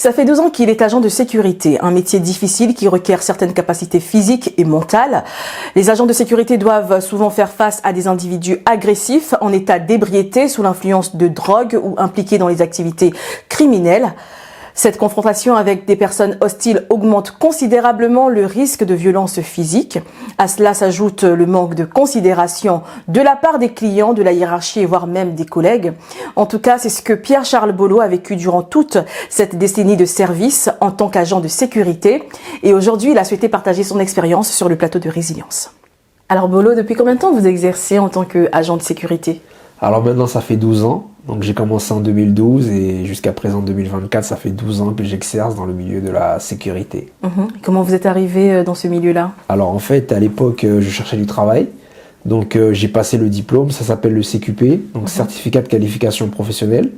Ça fait 12 ans qu'il est agent de sécurité, un métier difficile qui requiert certaines capacités physiques et mentales. Les agents de sécurité doivent souvent faire face à des individus agressifs, en état d'ébriété, sous l'influence de drogue ou impliqués dans les activités criminelles. Cette confrontation avec des personnes hostiles augmente considérablement le risque de violence physique. À cela s'ajoute le manque de considération de la part des clients, de la hiérarchie et voire même des collègues. En tout cas, c'est ce que Pierre-Charles Bolo a vécu durant toute cette décennie de service en tant qu'agent de sécurité. Et aujourd'hui, il a souhaité partager son expérience sur le plateau de Résilience. Alors Bolo, depuis combien de temps vous exercez en tant qu'agent de sécurité ? Alors maintenant, ça fait 12 ans. Donc j'ai commencé en 2012 et jusqu'à présent 2024, ça fait 12 ans que j'exerce dans le milieu de la sécurité. Comment vous êtes arrivé dans ce milieu-là ? Alors en fait, à l'époque, je cherchais du travail. Donc j'ai passé le diplôme, ça s'appelle le CQP, donc certificat de qualification professionnelle.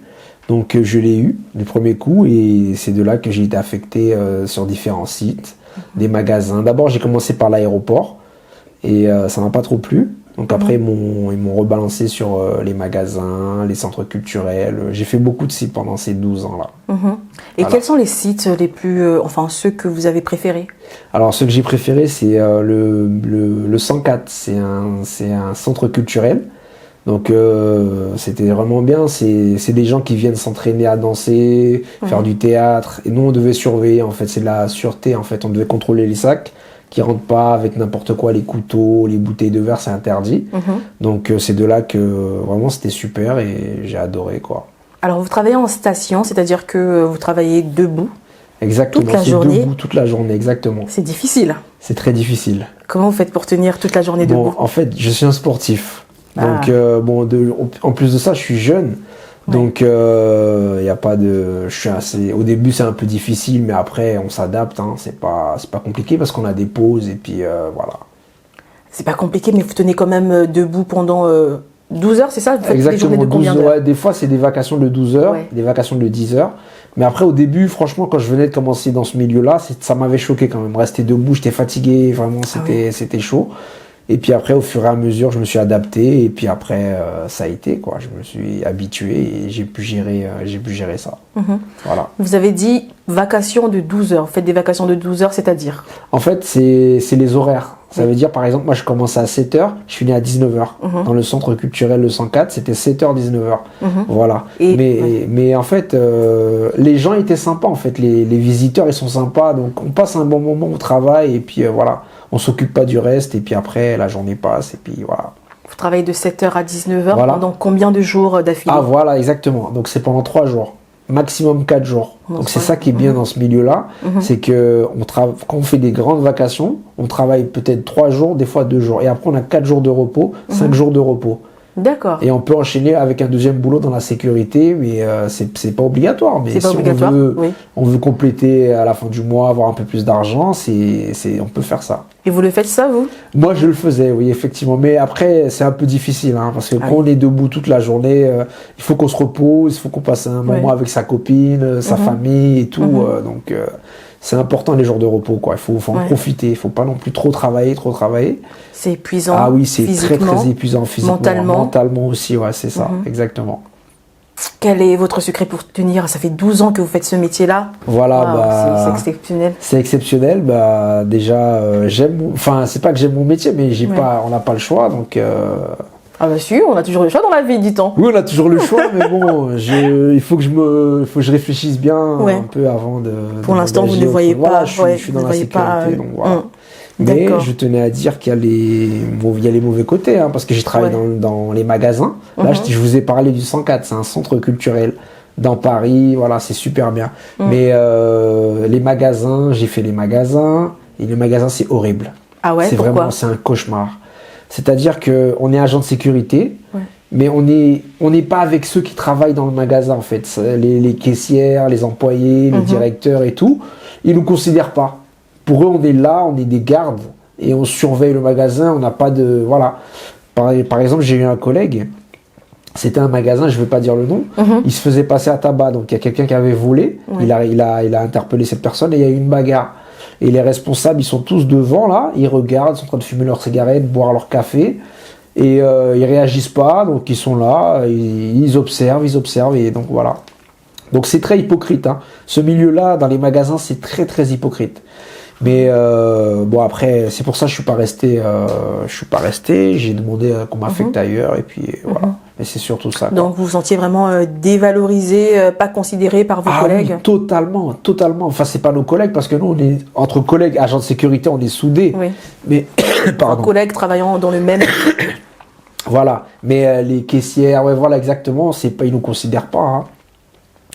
Donc je l'ai eu du premier coup et c'est de là que j'ai été affecté sur différents sites, des magasins. D'abord j'ai commencé par l'aéroport et ça m'a pas trop plu. Donc après, ils m'ont rebalancé sur les magasins, les centres culturels. J'ai fait beaucoup de sites pendant ces 12 ans-là. Et voilà. Quels sont les sites les plus, ceux que vous avez préférés ? Alors, ceux que j'ai préférés, c'est le 104. C'est un centre culturel. Donc, c'était vraiment bien. C'est des gens qui viennent s'entraîner à danser, faire du théâtre. Et nous, on devait surveiller. En fait, c'est de la sûreté. En fait, on devait contrôler les sacs qui rentrent pas avec n'importe quoi, les couteaux, les bouteilles de verre, c'est interdit. Donc c'est de là que vraiment c'était super et j'ai adoré quoi. Alors vous travaillez en station, c'est-à-dire que vous travaillez debout. Exactement, toute la journée. Debout toute la journée, exactement. C'est difficile. C'est très difficile. Comment vous faites pour tenir toute la journée debout ? En fait, je suis un sportif. Donc en plus de ça, je suis jeune. Donc, y a pas de. Au début, c'est un peu difficile, mais après, on s'adapte. C'est pas compliqué parce qu'on a des pauses et puis voilà. C'est pas compliqué, mais vous tenez quand même debout pendant 12 heures, c'est ça ? Vous faites exactement, des journées de combien d'heures ? Des fois, c'est des vacations de 12 heures, des vacations de 10 heures. Mais après, au début, franchement, quand je venais de commencer dans ce milieu-là, ça m'avait choqué quand même. Rester debout, j'étais fatigué, vraiment, c'était chaud. Et puis après, au fur et à mesure, je me suis adapté. Et puis après, ça a été, quoi. Je me suis habitué et j'ai pu gérer ça. Voilà. Vous avez dit vacations de 12 heures. Vous faites des vacations de 12 heures, c'est-à-dire ? En fait, c'est les horaires. Ça veut dire, par exemple, moi, je commençais à 7 heures, je finis à 19 heures. Dans le centre culturel Le 104, c'était 7 heures, 19 heures. Voilà. Mais en fait, les gens étaient sympas, en fait. Les visiteurs, ils sont sympas. Donc, on passe un bon moment au travail et puis voilà. On s'occupe pas du reste et puis après la journée passe et puis voilà. Vous travaillez de 7h à 19h pendant combien de jours d'affilée ? Ah voilà, exactement. Donc c'est pendant 3 jours, maximum 4 jours. Donc c'est ça qui est bien dans ce milieu-là, c'est que quand on fait des grandes vacations, on travaille peut-être 3 jours, des fois 2 jours. Et après on a 4 jours de repos, 5 jours de repos. D'accord. Et on peut enchaîner avec un deuxième boulot dans la sécurité, mais c'est pas obligatoire. Mais si on veut compléter à la fin du mois, avoir un peu plus d'argent, on peut faire ça. Et vous le faites ça, vous ? Moi, je le faisais, oui, effectivement. Mais après, c'est un peu difficile, parce que quand on est debout toute la journée, il faut qu'on se repose, il faut qu'on passe un moment avec sa copine, sa famille et tout. Donc, c'est important les jours de repos, quoi. Il faut en profiter. Il faut pas non plus trop travailler. C'est épuisant. Ah oui, c'est très très épuisant physiquement. Mentalement aussi, ouais, c'est ça, exactement. Quel est votre secret pour tenir ? Ça fait 12 ans que vous faites ce métier-là. Voilà, c'est exceptionnel. C'est exceptionnel. Déjà, c'est pas que j'aime mon métier, mais on n'a pas le choix, donc. Ah bah si, on a toujours le choix dans la vie, dit-on. Oui, on a toujours le choix, mais bon, il faut que je réfléchisse bien un peu avant de. Pour l'instant, vous ne voyez pas. Voilà, je suis dans la sécurité, donc voilà. Mais je tenais à dire qu'il y a les mauvais côtés, parce que j'ai travaillé dans les magasins. Là, je vous ai parlé du 104, c'est un centre culturel dans Paris, voilà, c'est super bien. Mais les magasins, j'ai fait les magasins, et les magasins, c'est horrible. Ah ouais, pourquoi ? C'est un cauchemar. C'est-à-dire qu'on est agent de sécurité, mais on n'est pas avec ceux qui travaillent dans le magasin, en fait. Les caissières, les employés, les directeurs et tout, ils ne nous considèrent pas. Pour eux, on est là, on est des gardes et on surveille le magasin, on n'a pas de... Voilà. Par exemple, j'ai eu un collègue, c'était un magasin, je ne vais pas dire le nom, il se faisait passer à tabac. Donc, il y a quelqu'un qui avait volé, il a interpellé cette personne et il y a eu une bagarre. Et les responsables, ils sont tous devant, là, ils regardent, ils sont en train de fumer leurs cigarettes, boire leur café et ils réagissent pas, donc ils sont là, ils observent et donc voilà. Donc c'est très hypocrite. Hein. Ce milieu-là, dans les magasins, c'est très très hypocrite. Mais bon après, c'est pour ça que je suis pas resté. J'ai demandé qu'on m'affecte ailleurs et puis voilà. Mais c'est surtout ça. Donc vous vous sentiez vraiment dévalorisé, pas considéré par vos collègues. Oui, totalement. Enfin c'est pas nos collègues parce que nous on est entre collègues agents de sécurité, on est soudés. Oui. Mais pardon. Collègues travaillant dans le même. Voilà. Mais les caissières, ouais voilà exactement. C'est pas, ils nous considèrent pas. Hein.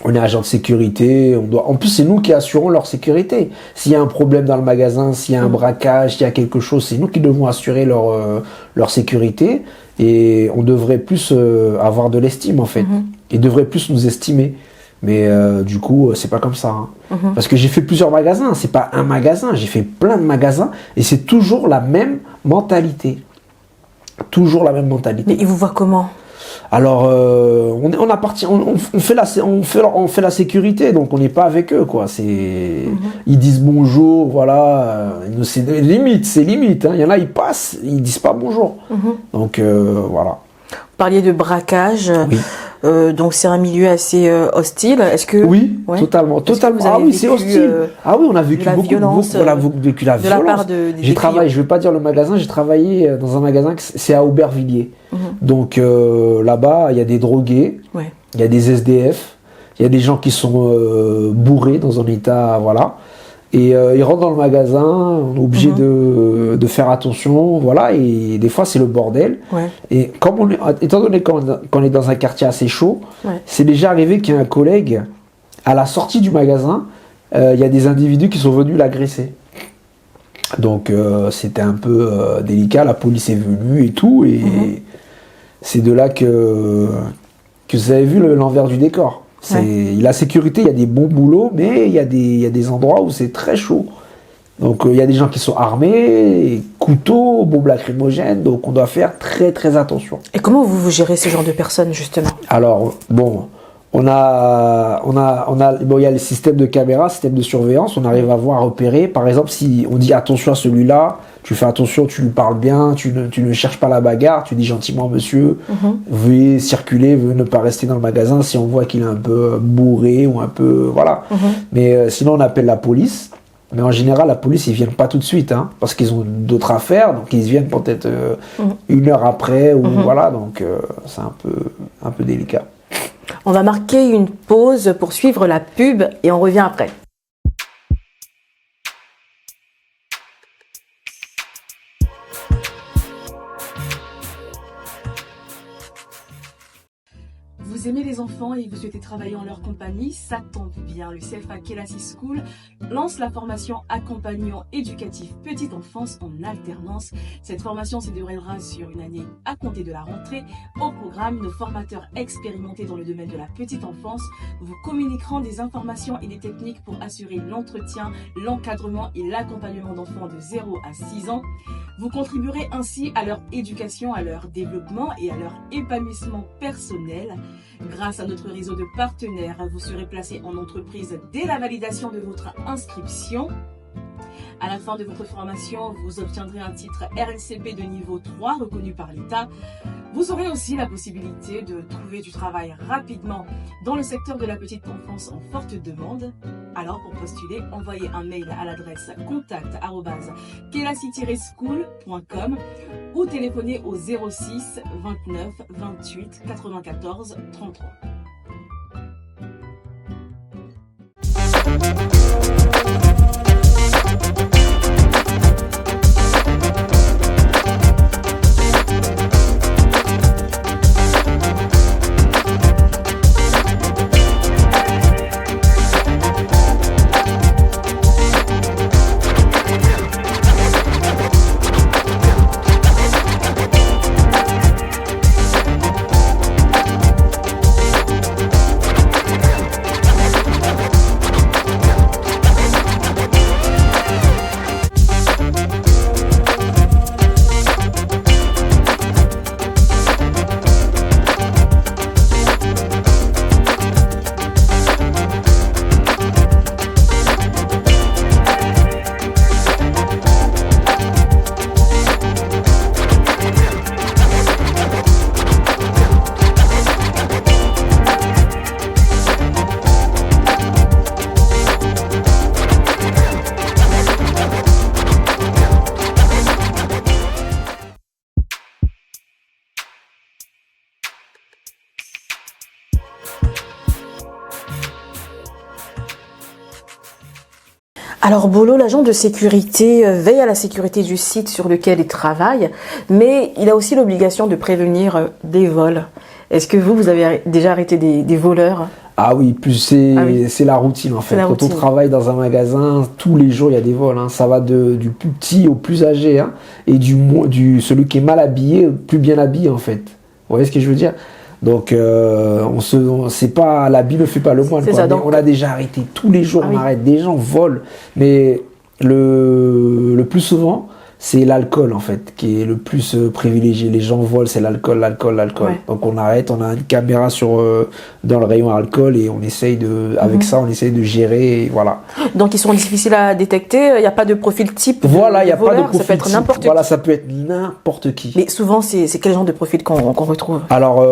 On est agent de sécurité, en plus c'est nous qui assurons leur sécurité. S'il y a un problème dans le magasin, s'il y a un braquage, s'il y a quelque chose, c'est nous qui devons assurer leur sécurité et on devrait plus avoir de l'estime en fait. Ils devraient plus nous estimer. Mais du coup, c'est pas comme ça. Hein. Parce que j'ai fait plusieurs magasins, c'est pas un magasin, j'ai fait plein de magasins et c'est toujours la même mentalité. Toujours la même mentalité. Mais ils vous voient comment ? Alors, on fait la sécurité, donc on n'est pas avec eux, quoi. Ils disent bonjour, voilà. C'est limite. Hein. Il y en a, ils passent, ils disent pas bonjour. Donc voilà. Vous parliez de braquage. Oui. Donc c'est un milieu assez hostile. Est-ce que oui, ouais. Totalement. Ah oui, c'est hostile. Oui, on a vécu la violence. On a vécu la violence. De la part des travaillé. Je vais pas dire le magasin. J'ai travaillé dans un magasin, c'est à Aubervilliers. Donc là-bas, il y a des drogués, il y a des SDF, il y a des gens qui sont bourrés dans un état, voilà. Et ils rentrent dans le magasin, on est obligé de faire attention, voilà, et des fois c'est le bordel. Et comme étant donné qu'on est dans un quartier assez chaud, c'est déjà arrivé qu'il y a un collègue, à la sortie du magasin, il y a des individus qui sont venus l'agresser. Donc c'était un peu délicat, la police est venue et tout, et c'est de là que vous avez vu l'envers du décor. La sécurité, il y a des bons boulots, mais il y a des endroits où c'est très chaud. Donc il y a des gens qui sont armés, couteaux, bombes lacrymogènes, donc on doit faire très très attention. Et comment vous gérez ce genre de personnes justement ? Alors bon, il y a le système de caméra, système de surveillance, on arrive à voir, repérer. Par exemple, si on dit attention à celui-là, tu fais attention, tu lui parles bien, tu ne cherches pas la bagarre, tu dis gentiment monsieur, veuillez circuler, veuillez ne pas rester dans le magasin si on voit qu'il est un peu bourré ou un peu voilà. Mais sinon on appelle la police. Mais en général la police ils viennent pas tout de suite, hein, parce qu'ils ont d'autres affaires, donc ils viennent peut-être une heure après ou voilà, donc c'est un peu délicat. On va marquer une pause pour suivre la pub et on revient après. Vous aimez les enfants et vous souhaitez travailler en leur compagnie, ça tombe bien. Le CFA Kelasi School lance la formation accompagnant éducatif petite enfance en alternance. Cette formation se déroulera sur une année à compter de la rentrée. Au programme, nos formateurs expérimentés dans le domaine de la petite enfance vous communiqueront des informations et des techniques pour assurer l'entretien, l'encadrement et l'accompagnement d'enfants de 0 à 6 ans. Vous contribuerez ainsi à leur éducation, à leur développement et à leur épanouissement personnel. Grâce à notre réseau de partenaires, vous serez placé en entreprise dès la validation de votre inscription. À la fin de votre formation, vous obtiendrez un titre RNCP de niveau 3 reconnu par l'État. Vous aurez aussi la possibilité de trouver du travail rapidement dans le secteur de la petite enfance en forte demande. Alors pour postuler, envoyez un mail à l'adresse contact@kelasi-school.com ou téléphonez au 06 29 28 94 33. Alors Bolo, l'agent de sécurité veille à la sécurité du site sur lequel il travaille, mais il a aussi l'obligation de prévenir des vols. Est-ce que vous avez déjà arrêté des voleurs? Ah oui, plus c'est la routine en fait. Quand on travaille dans un magasin, tous les jours il y a des vols. Hein. Ça va du plus petit au plus âgé, hein, et celui qui est mal habillé au plus bien habillé en fait. Vous voyez ce que je veux dire? Donc c'est pas l'habit ne fait pas le moine. Quoi. Donc... On a déjà arrêté tous les jours, on arrête des gens volent, mais le plus souvent c'est l'alcool en fait qui est le plus privilégié. Les gens volent, c'est l'alcool. Ouais. Donc on arrête, on a une caméra dans le rayon alcool et on essaye avec ça on essaye de gérer, et voilà. Donc ils sont difficiles à détecter, il n'y a pas de profil type. Voilà, il n'y a pas de profil ça peut être type. N'importe qui. Voilà, ça peut être n'importe qui. Mais souvent c'est quel genre de profil qu'on retrouve? Alors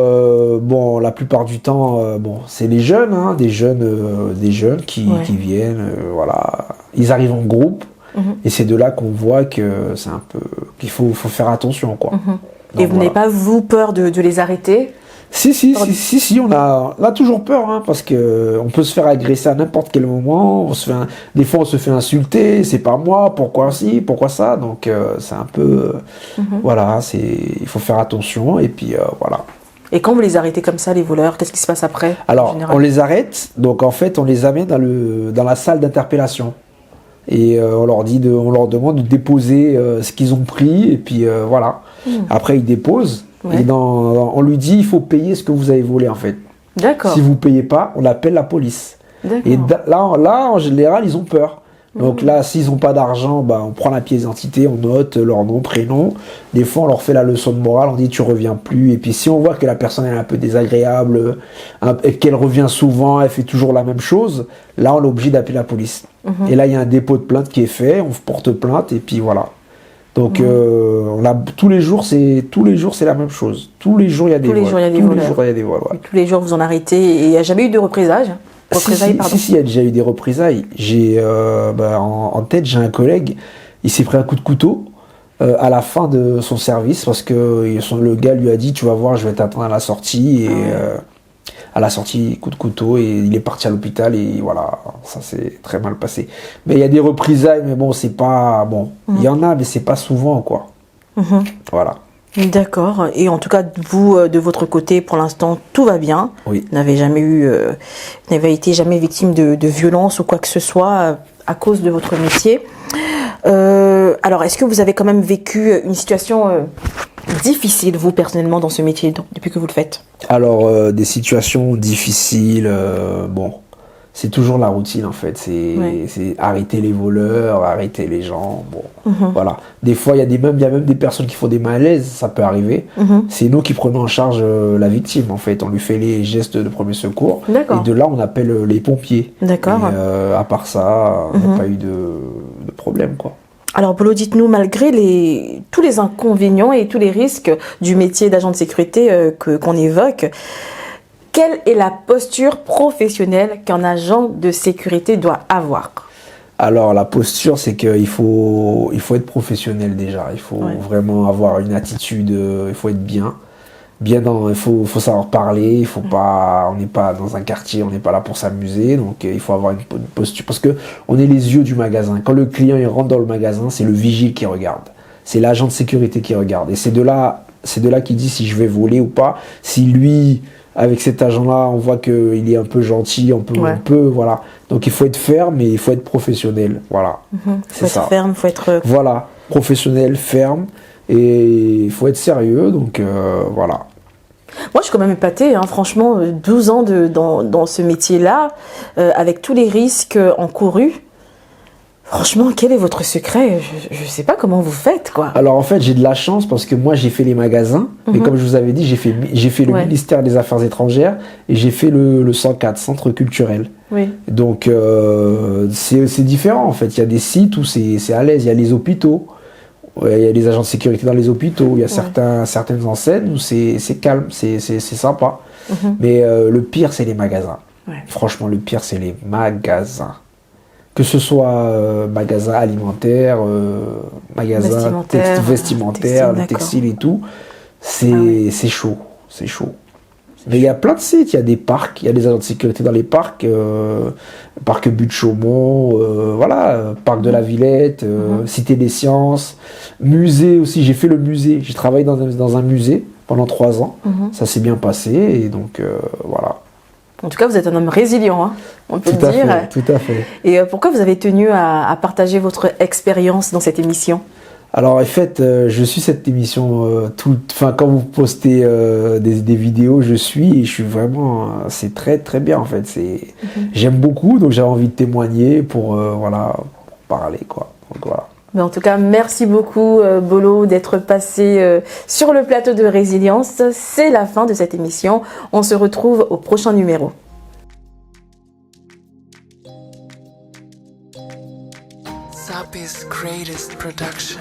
bon, la plupart du temps c'est les jeunes, hein, des jeunes qui viennent, voilà, ils arrivent en groupe. Et c'est de là qu'on voit que c'est un peu qu'il faut faire attention quoi. Donc, et vous n'avez pas vous peur de les arrêter? Si, on a toujours peur hein, parce que on peut se faire agresser à n'importe quel moment. Des fois on se fait insulter, c'est pas moi, pourquoi ci, pourquoi ça. Donc c'est un peu voilà, il faut faire attention et puis voilà. Et quand vous les arrêtez comme ça, les voleurs, qu'est-ce qui se passe après? Alors on les arrête, donc en fait on les amène dans la salle d'interpellation. Et on leur demande de déposer ce qu'ils ont pris, et puis voilà. Après, ils déposent, et on lui dit il faut payer ce que vous avez volé en fait. D'accord. Si vous ne payez pas, on appelle la police. Et là, en général, ils ont peur. Donc là, s'ils n'ont pas d'argent, on prend la pièce d'identité, on note leur nom, prénom. Des fois, on leur fait la leçon de morale, on dit tu reviens plus. Et puis si on voit que la personne est un peu désagréable, et qu'elle revient souvent, elle fait toujours la même chose, là, on est obligé d'appeler la police. Et là, il y a un dépôt de plainte qui est fait, on porte plainte, et puis voilà. Donc tous les jours, c'est la même chose. Tous les jours, il y a des vols. Tous les jours, vous en arrêtez, et il n'y a jamais eu de représailles? Si, il y a déjà eu des représailles. J'ai en tête, j'ai un collègue, il s'est pris un coup de couteau à la fin de son service parce que le gars lui a dit tu vas voir, je vais t'attendre à la sortie, et à la sortie, coup de couteau, et il est parti à l'hôpital, et voilà, ça s'est très mal passé. Mais il y a des représailles, mais bon, c'est pas bon. Il y en a, mais c'est pas souvent quoi. Voilà. D'accord. Et en tout cas, vous, de votre côté, pour l'instant, tout va bien. Oui. Vous n'avez été jamais victime de violence ou quoi que ce soit à cause de votre métier. Alors, est-ce que vous avez quand même vécu une situation difficile, vous, personnellement, dans ce métier, depuis que vous le faites? Alors, des situations difficiles, c'est toujours la routine en fait, c'est arrêter les voleurs, arrêter les gens, voilà. Des fois il y a même des personnes qui font des malaises, ça peut arriver. C'est nous qui prenons en charge la victime en fait, on lui fait les gestes de premier secours, et de là on appelle les pompiers. D'accord. Et, à part ça, il n'y a pas eu de problème quoi. Alors Bolo, dites-nous, malgré tous les inconvénients et tous les risques du métier d'agent de sécurité qu'on évoque, quelle est la posture professionnelle qu'un agent de sécurité doit avoir? Alors la posture, c'est qu'il faut être professionnel déjà. Il faut vraiment avoir une attitude. Il faut être bien il faut savoir parler. Il faut pas. On n'est pas dans un quartier. On n'est pas là pour s'amuser. Donc il faut avoir une posture parce que on est les yeux du magasin. Quand le client il rentre dans le magasin, c'est le vigile qui regarde. C'est l'agent de sécurité qui regarde. Et c'est de là qu'il dit si je vais voler ou pas. Si lui avec cet agent-là, on voit qu'il est un peu gentil, un peu, voilà. Donc il faut être ferme et il faut être professionnel, voilà. C'est ça. Ferme, faut être. Voilà, professionnel, ferme, et il faut être sérieux, donc voilà. Moi, je suis quand même épatée, hein, franchement, 12 ans dans ce métier-là, avec tous les risques encourus. Franchement, quel est votre secret? Je ne sais pas comment vous faites, quoi. Alors en fait, j'ai de la chance parce que moi, j'ai fait les magasins. Mais comme je vous avais dit, j'ai fait le ministère des Affaires étrangères et j'ai fait le 104, Centre culturel. Oui. Donc c'est différent en fait. Il y a des sites où c'est à l'aise. Il y a les hôpitaux. Il y a les agents de sécurité dans les hôpitaux. Il y a certaines enseignes où c'est calme, c'est sympa. Mais le pire, c'est les magasins. Ouais. Franchement, le pire, c'est les magasins. Que ce soit magasin alimentaire, magasin vestimentaire, le textile et tout, c'est chaud. Mais il y a plein de sites, il y a des parcs, il y a des agents de sécurité dans les parcs, parc Butte Chaumont, voilà, parc de la Villette, Cité des Sciences, musée aussi, j'ai fait le musée, j'ai travaillé dans un musée pendant 3 ans, ça s'est bien passé, et donc voilà. En tout cas, vous êtes un homme résilient, hein, on peut le dire. Tout à fait. Et pourquoi vous avez tenu à partager votre expérience dans cette émission ? Alors en fait, je suis cette émission, quand vous postez des vidéos, je suis, et je suis vraiment, c'est très très bien en fait. J'aime beaucoup, donc j'avais envie de témoigner pour parler quoi. Donc, voilà. Mais en tout cas, merci beaucoup Bolo d'être passé sur le plateau de Résilience. C'est la fin de cette émission. On se retrouve au prochain numéro. Sapi's greatest production.